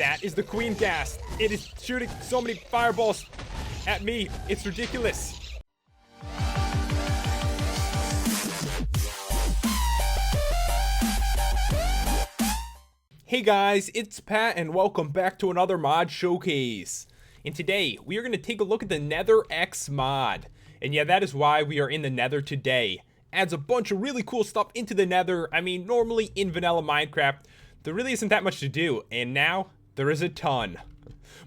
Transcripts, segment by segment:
That is the Queen Ghast. It is shooting so many fireballs at me. It's ridiculous. Hey guys, it's Pat and welcome back to another mod showcase. And today, we are going to take a look at the Nether X Mod. And yeah, that is why we are in the Nether today. Adds a bunch of really cool stuff into the Nether. I mean, normally in vanilla Minecraft, there really isn't that much to do. And now, there is a ton.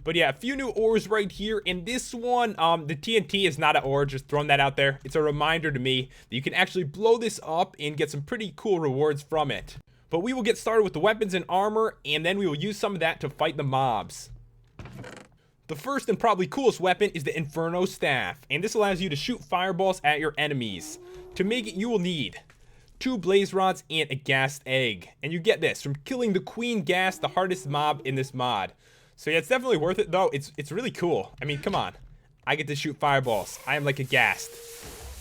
But yeah, a few new ores right here. And this one, the TNT is not an ore, just throwing that out there. It's a reminder to me that you can actually blow this up and get some pretty cool rewards from it. But we will get started with the weapons and armor, and then we will use some of that to fight the mobs. The first and probably coolest weapon is the Inferno Staff, and this allows you to shoot fireballs at your enemies. To make it, you will need 2 blaze rods and a ghast egg, and you get this from killing the Queen Ghast, the hardest mob in this mod. So yeah, it's definitely worth it though. It's really cool. I mean, come on. I get to shoot fireballs. I am like a ghast.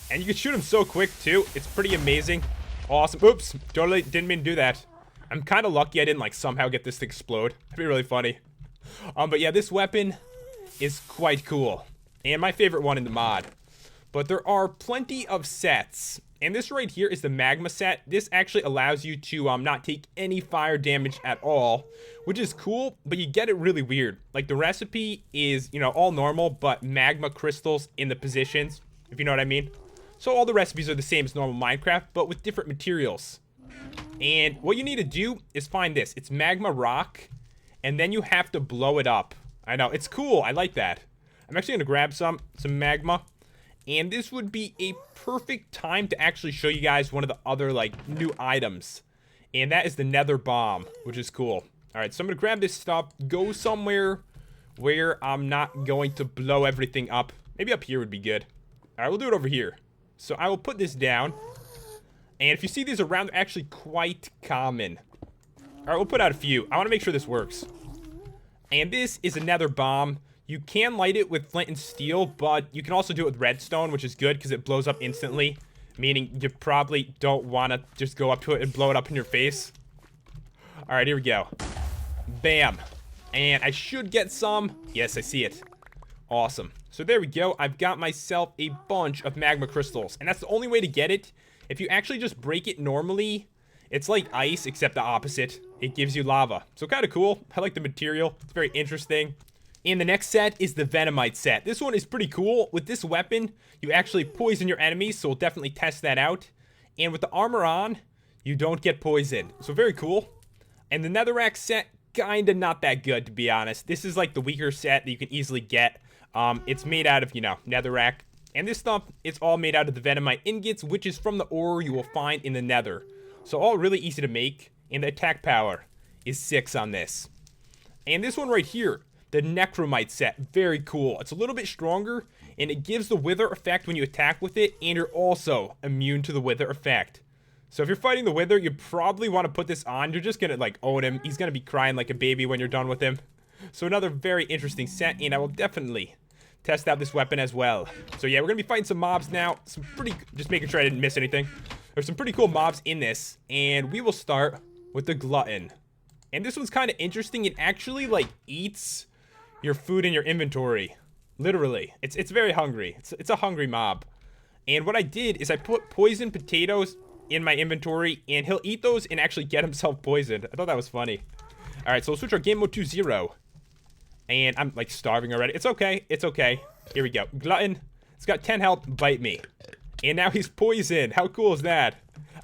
And you can shoot them so quick too. It's pretty amazing. Awesome. Oops. Totally didn't mean to do that. I'm kind of lucky I didn't like somehow get this to explode. That'd be really funny. But yeah, this weapon is quite cool. And my favorite one in the mod. But there are plenty of sets. And this right here is the Magma Set. This actually allows you to not take any fire damage at all, which is cool, but you get it really weird. Like the recipe is, you know, all normal, but magma crystals in the positions, if you know what I mean. So all the recipes are the same as normal Minecraft, but with different materials. And what you need to do is find this. It's magma rock, and then you have to blow it up. I know, it's cool. I like that. I'm actually going to grab some magma. And this would be a perfect time to actually show you guys one of the other, like, new items. And that is the Nether Bomb, which is cool. Alright, so I'm going to grab this stuff, go somewhere where I'm not going to blow everything up. Maybe up here would be good. Alright, we'll do it over here. So I will put this down. And if you see these around, they're actually quite common. Alright, we'll put out a few. I want to make sure this works. And this is a Nether Bomb. You can light it with flint and steel, but you can also do it with redstone, which is good because it blows up instantly. Meaning you probably don't want to just go up to it and blow it up in your face. Alright, here we go. Bam. And I should get some. Yes, I see it. Awesome. So there we go. I've got myself a bunch of magma crystals. And that's the only way to get it. If you actually just break it normally, it's like ice, except the opposite. It gives you lava. So kind of cool. I like the material. It's very interesting. And the next set is the Venomite set. This one is pretty cool. With this weapon, you actually poison your enemies, so we'll definitely test that out. And with the armor on, you don't get poisoned. So very cool. And the NetherX set, kinda not that good, to be honest. This is like the weaker set that you can easily get. It's made out of, you know, netherrack. And this stuff, it's all made out of the Venomite ingots, which is from the ore you will find in the Nether. So all really easy to make. And the attack power is 6 on this. And this one right here, the Necromite set, very cool. It's a little bit stronger, and it gives the wither effect when you attack with it, and you're also immune to the wither effect. So if you're fighting the wither, you probably want to put this on. You're just gonna, like, own him. He's gonna be crying like a baby when you're done with him. So another very interesting set, and I will definitely test out this weapon as well. So yeah, we're gonna be fighting some mobs now. Just making sure I didn't miss anything. There's some pretty cool mobs in this, and we will start with the Glutton. And this one's kind of interesting. It actually, like, eats your food in your inventory. Literally. It's very hungry. It's a hungry mob. And what I did is I put poisoned potatoes in my inventory, and he'll eat those and actually get himself poisoned. I thought that was funny. Alright, so we'll switch our game mode to 0. And I'm, like, starving already. It's okay. It's okay. Here we go. Glutton. It's got 10 health. Bite me. And now he's poisoned. How cool is that?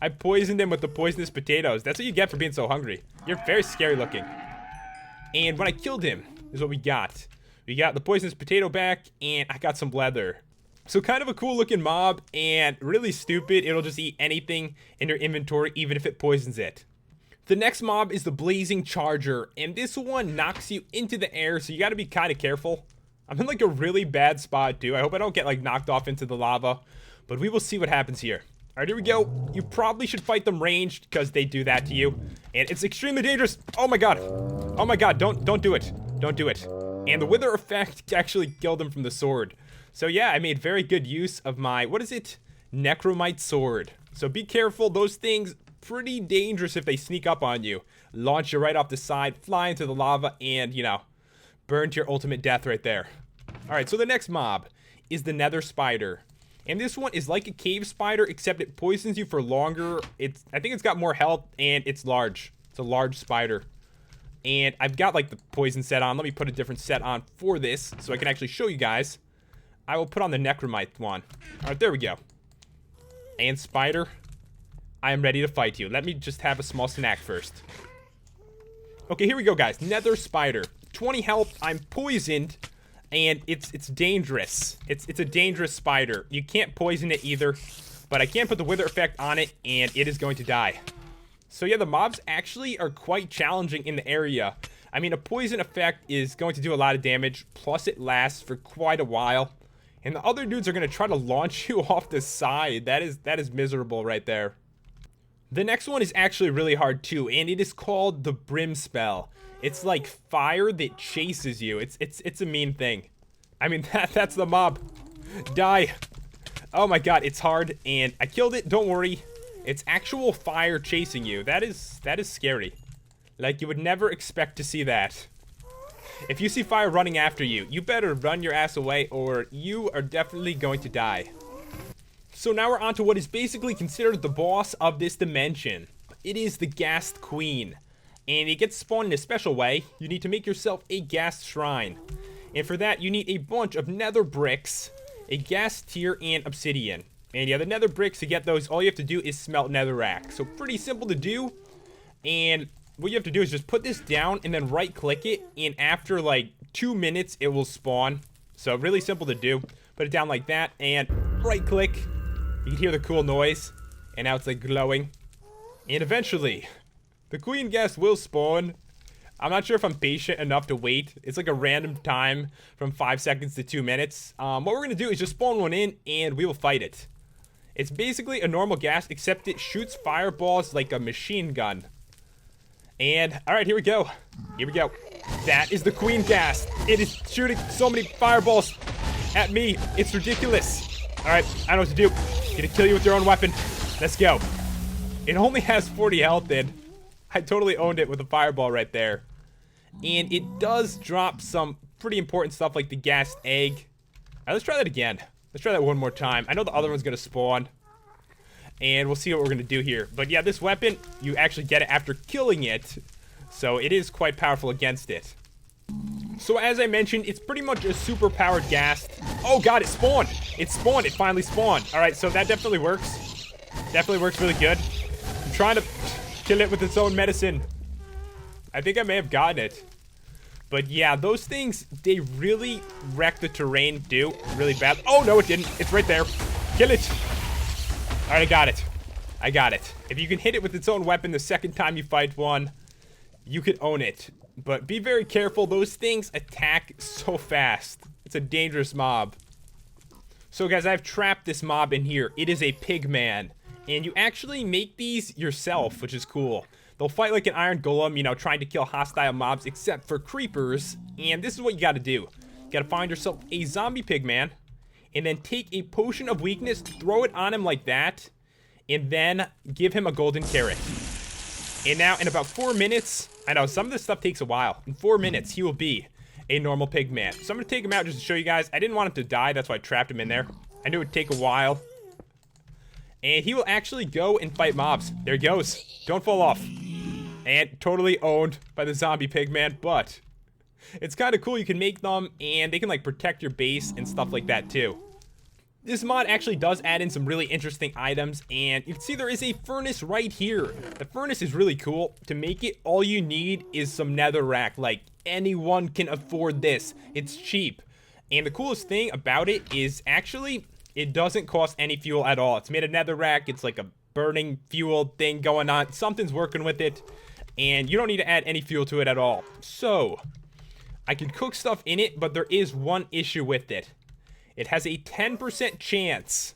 I poisoned him with the poisonous potatoes. That's what you get for being so hungry. You're very scary looking. And when I killed him, this is what we got. We got the poisonous potato back, and I got some leather. So kind of a cool looking mob, and really stupid. It'll just eat anything in your inventory, even if it poisons it. The next mob is the Blazing Charger, and this one knocks you into the air, so you gotta be kind of careful. I'm in like a really bad spot too. I hope I don't get like knocked off into the lava, but we will see what happens here. Alright, here we go. You probably should fight them ranged, because they do that to you. And it's extremely dangerous. Oh my god. Oh my god, don't do it. Don't do it. And the wither effect actually killed him from the sword. So yeah, I made very good use of my, what is it? Necromite sword. So be careful, those things pretty dangerous if they sneak up on you. Launch you right off the side, fly into the lava, and, you know, burn to your ultimate death right there. Alright, so the next mob is the Nether Spider. And this one is like a cave spider, except it poisons you for longer. I think it's got more health, and it's large. It's a large spider. And I've got, like, the poison set on. Let me put a different set on for this, so I can actually show you guys. I will put on the Necromite one. Alright, there we go. And Spider, I am ready to fight you. Let me just have a small snack first. Okay, here we go, guys. Nether Spider. 20 health. I'm poisoned. And it's dangerous. It's a dangerous spider. You can't poison it either. But I can put the wither effect on it, and it is going to die. So yeah, the mobs actually are quite challenging in the area. I mean, a poison effect is going to do a lot of damage. Plus, it lasts for quite a while. And the other dudes are going to try to launch you off the side. That is miserable right there. The next one is actually really hard too, and it is called the Brim Spell. It's like fire that chases you. It's a mean thing. I mean, that's the mob. Die. Oh my god, it's hard, and I killed it. Don't worry. It's actual fire chasing you. That is scary. Like, you would never expect to see that. If you see fire running after you, you better run your ass away, or you are definitely going to die. So now we're on to what is basically considered the boss of this dimension. It is the Ghast Queen. And it gets spawned in a special way. You need to make yourself a Ghast Shrine. And for that, you need a bunch of Nether bricks, a Ghast Tear, and Obsidian. And yeah, the Nether bricks, to get those, all you have to do is smelt Netherrack. So pretty simple to do. And what you have to do is just put this down and then right-click it. And after like 2 minutes, it will spawn. So really simple to do. Put it down like that and right-click. You can hear the cool noise. And now it's like glowing. And eventually, the Queen Ghast will spawn. I'm not sure if I'm patient enough to wait. It's like a random time from 5 seconds to 2 minutes. What we're going to do is just spawn one in and we will fight it. It's basically a normal Ghast, except it shoots fireballs like a machine gun. And, alright, here we go. Here we go. That is the Queen Ghast. It is shooting so many fireballs at me. It's ridiculous. Alright, I know what to do. Gonna kill you with your own weapon. Let's go. It only has 40 health in. I totally owned it with a fireball right there. And it does drop some pretty important stuff like the Ghast Egg. Alright, let's try that again. Let's try that one more time. I know the other one's gonna spawn. And we'll see what we're gonna do here. But yeah, this weapon, you actually get it after killing it. So it is quite powerful against it. So as I mentioned, it's pretty much a super powered Ghast. Oh god, it spawned! It spawned, it finally spawned. Alright, so that definitely works. Definitely works really good. I'm trying to kill it with its own medicine. I think I may have gotten it. But yeah, those things, they really wreck the terrain too. Really bad. Oh no, it didn't. It's right there. Kill it. Alright, I got it. I got it. If you can hit it with its own weapon the second time you fight one, you could own it. But be very careful. Those things attack so fast. It's a dangerous mob. So guys, I've trapped this mob in here. It is a Pigman. And you actually make these yourself, which is cool. They'll fight like an iron golem, you know, trying to kill hostile mobs except for creepers. And this is what you gotta do. You gotta find yourself a zombie Pigman. And then take a potion of weakness, throw it on him like that. And then give him a golden carrot. And now, in about 4 minutes, I know, some of this stuff takes a while. In 4 minutes, he will be a normal Pigman. So I'm gonna take him out just to show you guys. I didn't want him to die, that's why I trapped him in there. I knew it would take a while. And he will actually go and fight mobs. There he goes. Don't fall off. And totally owned by the zombie Pigman, but it's kind of cool. You can make them, and they can, like, protect your base and stuff like that, too. This mod actually does add in some really interesting items, and you can see there is a furnace right here. The furnace is really cool. To make it, all you need is some netherrack. Like, anyone can afford this. It's cheap. And the coolest thing about it is actually, it doesn't cost any fuel at all. It's made of netherrack. It's like a burning fuel thing going on. Something's working with it. And you don't need to add any fuel to it at all. So, I can cook stuff in it, but there is one issue with it. It has a 10% chance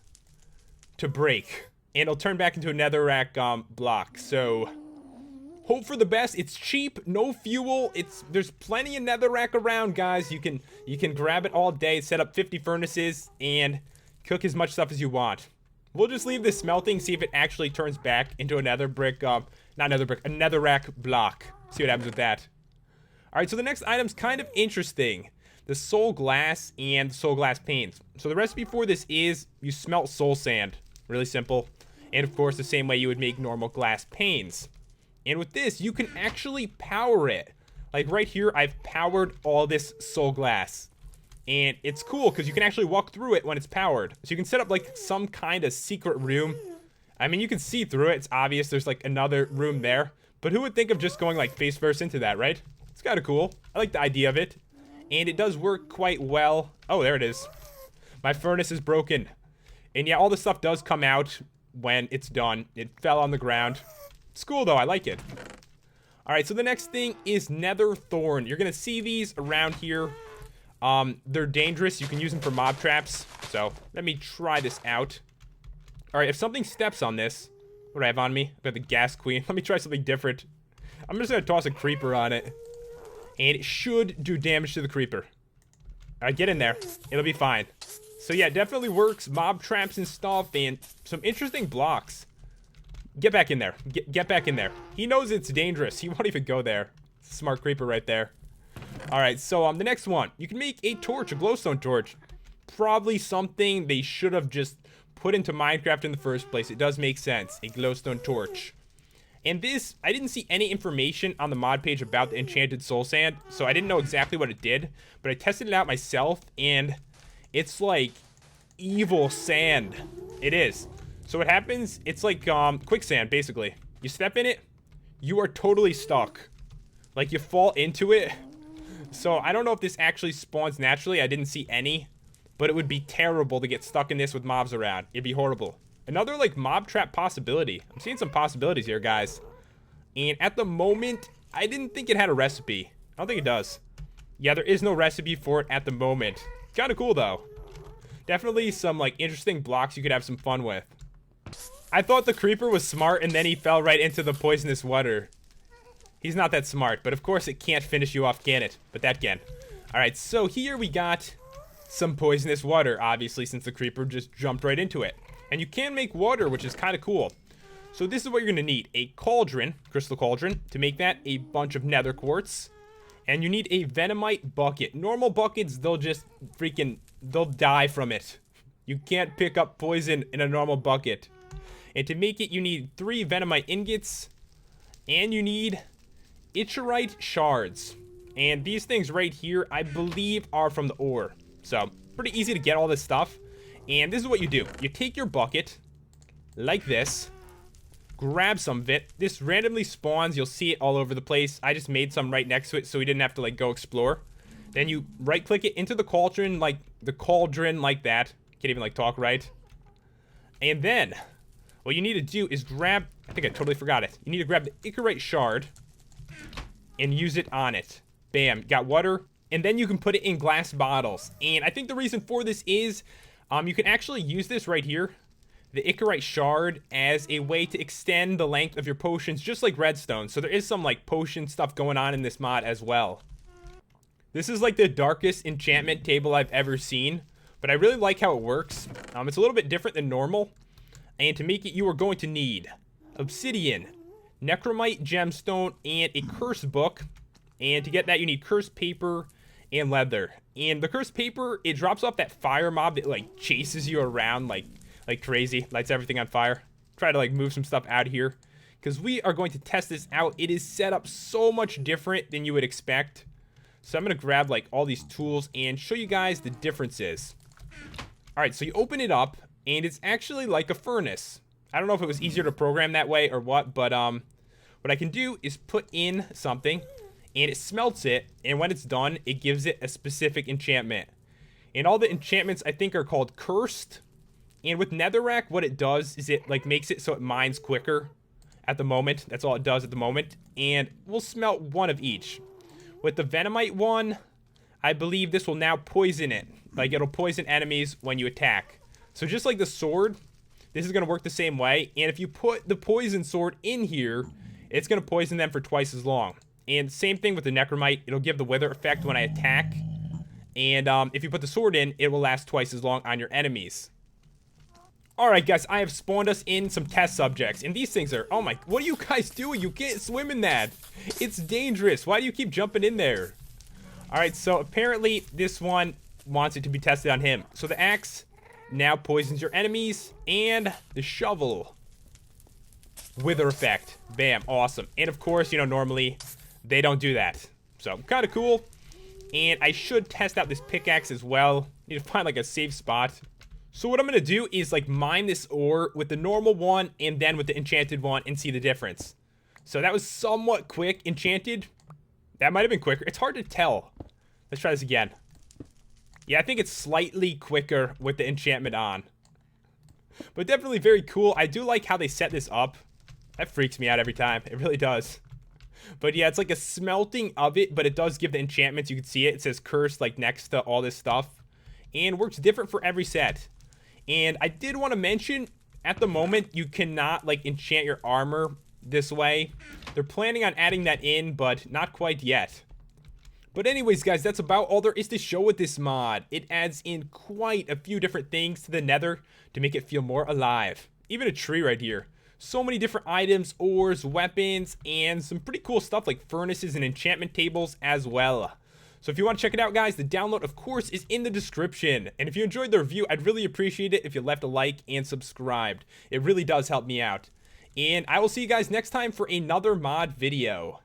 to break. And it'll turn back into a netherrack block. So, hope for the best. It's cheap, no fuel. There's plenty of netherrack around, guys. You can grab it all day, set up 50 furnaces, and cook as much stuff as you want. We'll just leave this smelting, see if it actually turns back into a nether brick, not nether brick, a netherrack block. See what happens with that. Alright, so the next item's kind of interesting. The soul glass and the soul glass panes. So the recipe for this is you smelt soul sand. Really simple. And of course, the same way you would make normal glass panes. And with this, you can actually power it. Like right here, I've powered all this soul glass. And it's cool because you can actually walk through it when it's powered. So you can set up like some kind of secret room. I mean, you can see through it. It's obvious there's like another room there. But who would think of just going like face first into that, right? It's kind of cool. I like the idea of it. And it does work quite well. Oh, there it is. My furnace is broken. And yeah, all the stuff does come out when it's done. It fell on the ground. It's cool though, I like it. Alright, so the next thing is Nether Thorn. You're gonna see these around here. They're dangerous. You can use them for mob traps. So, let me try this out. Alright, if something steps on this, what do I have on me? I've got the Ghast Queen. Let me try something different. I'm just gonna toss a creeper on it. And it should do damage to the creeper. Alright, get in there. It'll be fine. So yeah, it definitely works. Mob traps and stuff, and some interesting blocks. Get back in there. Get back in there. He knows it's dangerous. He won't even go there. Smart creeper right there. Alright, so the next one. You can make a torch, a glowstone torch. Probably something they should have just put into Minecraft in the first place. It does make sense. A glowstone torch. And this, I didn't see any information on the mod page about the enchanted soul sand, so I didn't know exactly what it did, but I tested it out myself, and it's like evil sand. It is. So what happens, it's like quicksand, basically. You step in it, you are totally stuck. Like, you fall into it. So I don't know if this actually spawns naturally. I didn't see any, but it would be terrible to get stuck in this with mobs around. It'd be horrible. Another, like, mob trap possibility. I'm seeing some possibilities here, guys. And at the moment, I didn't think it had a recipe. I don't think it does. Yeah, there is no recipe for it at the moment. Kind of cool, though. Definitely some, like, interesting blocks you could have some fun with. I thought the creeper was smart, and then he fell right into the poisonous water. He's not that smart, but of course it can't finish you off, can it? But that can. Alright, so here we got some poisonous water, obviously, since the creeper just jumped right into it. And you can make water, which is kind of cool. So this is what you're going to need. A cauldron, crystal cauldron. To make that, a bunch of nether quartz. And you need a venomite bucket. Normal buckets, they'll just they'll die from it. You can't pick up poison in a normal bucket. And to make it, you need 3 venomite ingots. And you need ichorite shards. And these things right here, I believe, are from the ore. So, pretty easy to get all this stuff. And this is what you do. You take your bucket, like this, grab some of it. This randomly spawns. You'll see it all over the place. I just made some right next to it so we didn't have to, like, go explore. Then you right-click it into the cauldron like that. Can't even, like, talk right. And then, what you need to do is grab, I think I totally forgot it. You need to grab the ichorite shard and use it on it. Bam, got water. And then you can put it in glass bottles. And I think the reason for this is you can actually use this right here, the ichorite shard, as a way to extend the length of your potions, just like redstone. So there is some, like, potion stuff going on in this mod as well. This is like the darkest enchantment table I've ever seen, but I really like how it works. It's a little bit different than normal. And to make it, you are going to need obsidian, necromite gemstone, and a curse book. And to get that, you need cursed paper and leather. And the cursed paper, it drops off that fire mob that, like, chases you around like crazy, lights everything on fire. Try to, like, move some stuff out of here, because we are going to test this out. It is set up so much different than you would expect. So I'm gonna grab, like, all these tools and show you guys the differences. Alright, so you open it up, and it's actually like a furnace. I don't know if it was easier to program that way or what, but what I can do is put in something, and it smelts it, and when it's done, it gives it a specific enchantment. And all the enchantments, I think, are called cursed. And with netherrack, what it does is it, like, makes it so it mines quicker at the moment. That's all it does at the moment. And we'll smelt one of each. With the venomite one, I believe this will now poison it. Like, it'll poison enemies when you attack. So just like the sword, this is going to work the same way. And if you put the poison sword in here, it's going to poison them for twice as long. And same thing with the necromite. It'll give the wither effect when I attack. And if you put the sword in, it will last twice as long on your enemies. Alright guys, I have spawned us in some test subjects, and these things are, oh my, what are you guys doing? You can't swim in that. It's dangerous. Why do you keep jumping in there? Alright, so apparently this one wants it to be tested on him. So the axe now poisons your enemies, and the shovel, wither effect. Bam, awesome. And of course, you know, normally they don't do that. So, kind of cool. And I should test out this pickaxe as well. Need to find like a safe spot. So what I'm going to do is like mine this ore with the normal one and then with the enchanted one and see the difference. So that was somewhat quick. Enchanted, that might have been quicker. It's hard to tell. Let's try this again. Yeah, I think it's slightly quicker with the enchantment on. But definitely very cool. I do like how they set this up. That freaks me out every time. It really does. But yeah, it's like a smelting of it, but it does give the enchantments. You can see it. It says cursed like next to all this stuff. And works different for every set. And I did want to mention, at the moment, you cannot, like, enchant your armor this way. They're planning on adding that in, but not quite yet. But anyways, guys, that's about all there is to show with this mod. It adds in quite a few different things to the Nether to make it feel more alive. Even a tree right here. So many different items, ores, weapons, and some pretty cool stuff like furnaces and enchantment tables as well. So if you want to check it out, guys, the download, of course, is in the description. And if you enjoyed the review, I'd really appreciate it if you left a like and subscribed. It really does help me out. And I will see you guys next time for another mod video.